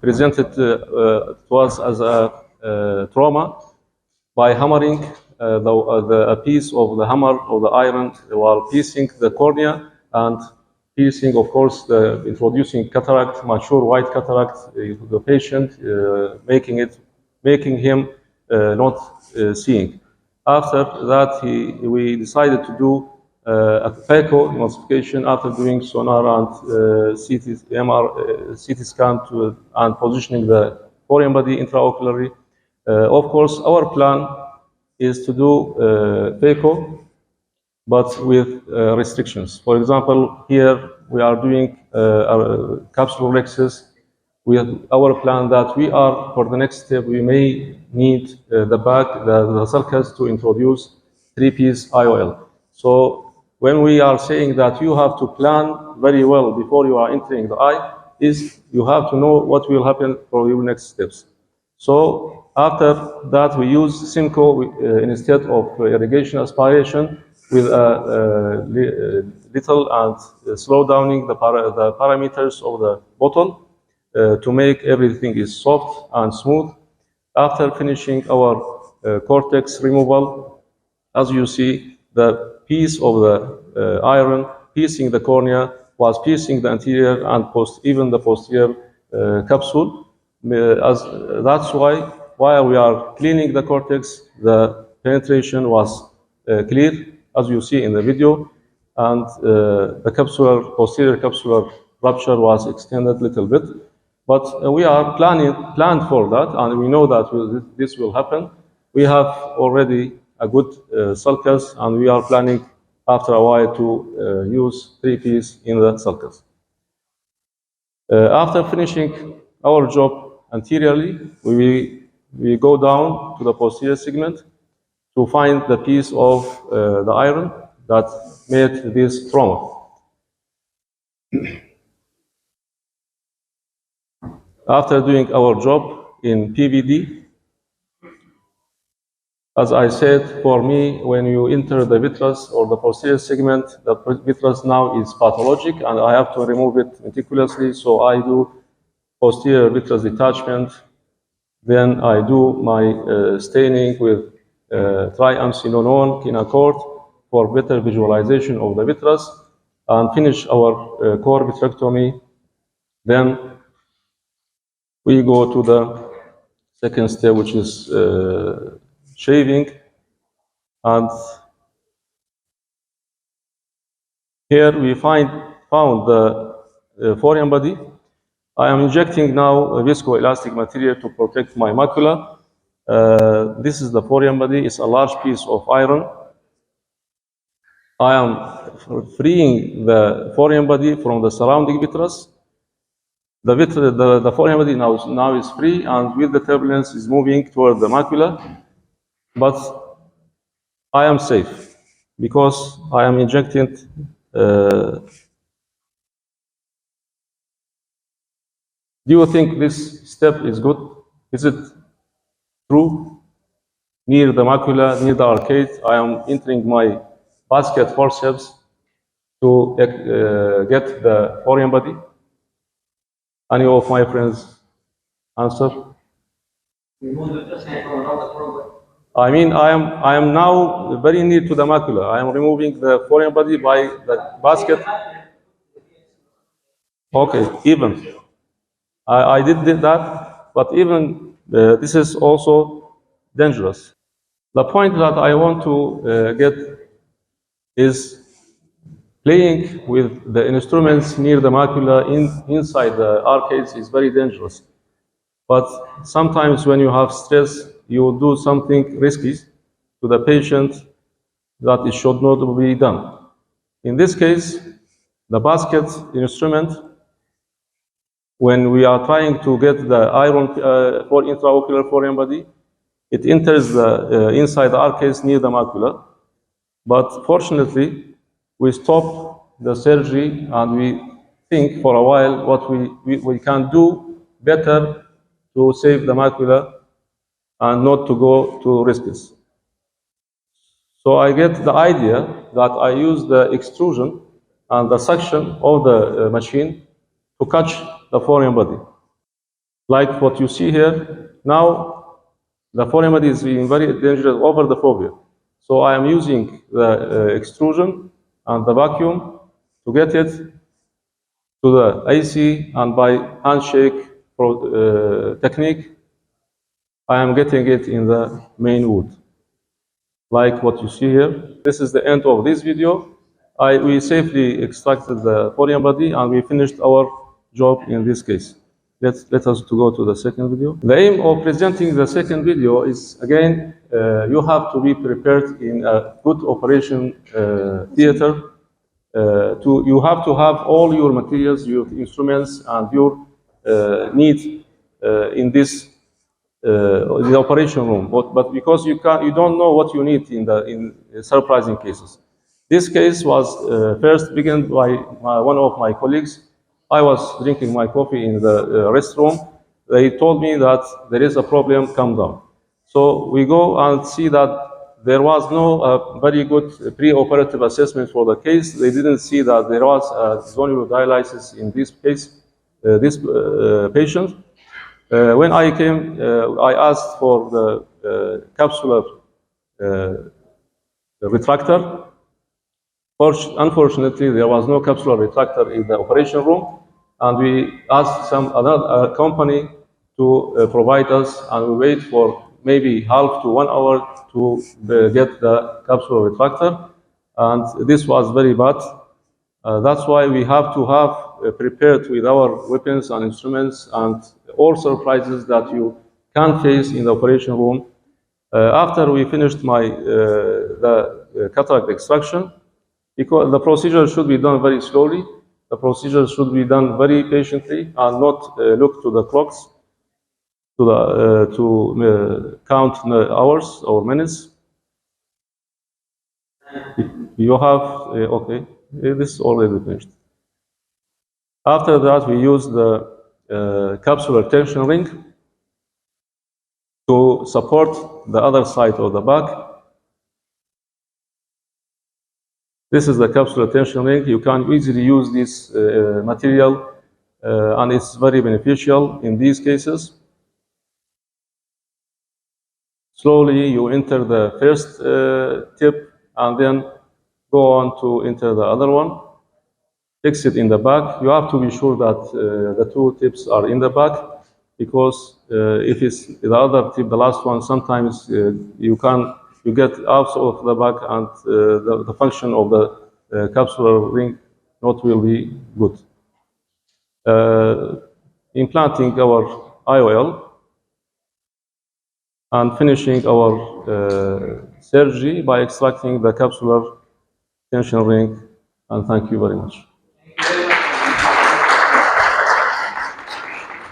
presented to us as a trauma by hammering a piece of the hammer of the iron while piercing the cornea and piercing, of course, introducing cataract, mature white cataract to the patient, making him not seeing. After that, we decided to do a phaco emulsification after doing sonar and CT scan and positioning the foreign body intraocularly. Of course, our plan is to do phaco, but with restrictions. For example, here we are doing capsular rhexis. We have our plan that we are, for the next step, we may need the sulcus to introduce 3-piece IOL. So when we are saying that you have to plan very well before you are entering the eye, is you have to know what will happen for your next steps. So after that, we use Simcoe instead of irrigation aspiration with a little and slow downing the parameters of the bottle to make everything is soft and smooth. After finishing our cortex removal, as you see, the piece of the iron piercing the cornea was piercing the anterior and even the posterior capsule. That's why while we are cleaning the cortex, the penetration was clear, as you see in the video, and the posterior capsular rupture was extended a little bit. But we are planned for that, and we know that this will happen. We have already a good sulcus, and we are planning after a while to use 3-piece in the sulcus. After finishing our job anteriorly, we go down to the posterior segment to find the piece of the iron that made this trauma. After doing our job in PVD, as I said, for me, when you enter the vitreous or the posterior segment, the vitreous now is pathologic, and I have to remove it meticulously. So I do posterior vitreous detachment. Then I do my staining with triamcinolone quinacort for better visualization of the vitreous, and finish our core vitrectomy. Then we go to the second step, which is shaving. And here we found the foreign body. I am injecting now a viscoelastic material to protect my macula. This is the foreign body. It's a large piece of iron. I am freeing the foreign body from the surrounding vitreous. The foreign body now is free, and with the turbulence is moving toward the macula. But I am safe because I am injecting. Do you think this step is good? Is it true? Near the macula, near the arcade, I am entering my basket forceps to get the foreign body. Any of my friends answer? I mean, I am now very near to the macula. I am removing the foreign body by the basket. Okay, even. I did that, but even this is also dangerous. The point that I want to get is playing with the instruments near the macula inside the arcades is very dangerous. But sometimes when you have stress, you do something risky to the patient that it should not be done. In this case, the basket instrument, when we are trying to get the iron for intraocular foreign body, it enters the inside the arcades near the macula. But fortunately, we stop the surgery and we think for a while what we can do better to save the macula and not to go to risks. So I get the idea that I use the extrusion and the suction of the machine to catch the foreign body. like what you see here. Now, the foreign body is being very dangerous over the phobia. So I am using the extrusion and the vacuum to get it to the IC, and by handshake technique, I am getting it in the main wood, like what you see here. This is the end of this video. We safely extracted the foreign body and we finished our job in this case. Let us to go to the second video. The aim of presenting the second video is, again, you have to be prepared in a good operation theater. You have to have all your materials, your instruments, and your needs in this the operation room. But because you don't know what you need in surprising cases. This case was first begun by one of my colleagues. I was drinking my coffee in the restroom. They told me that there is a problem, come down. So we go and see that there was no very good pre-operative assessment for the case. They didn't see that there was a zonal dialysis in this case, this patient. When I came, I asked for the capsular retractor. Unfortunately, there was no capsular retractor in the operation room, and we asked another company to provide us, and we wait for maybe half to 1 hour to get the capsular retractor, and this was very bad. That's why we have to have prepared with our weapons and instruments and all surprises that you can face in the operation room. After we finished the cataract extraction, because the procedure should be done very slowly, the procedure should be done very patiently and not look to the clocks to count hours or minutes. You have, okay, this is already finished. After that, we use the capsular tension ring to support the other side of the back. This is the capsular tension ring. You can easily use this material, and it's very beneficial in these cases. Slowly, you enter the first tip and then go on to enter the other one. Fix it in the back. You have to be sure that the two tips are in the back, because if it's the other tip, the last one, sometimes you get out of the back, and the function of the capsular ring not will be good. Implanting our IOL and finishing our surgery by extracting the capsular tension ring, and thank you very much.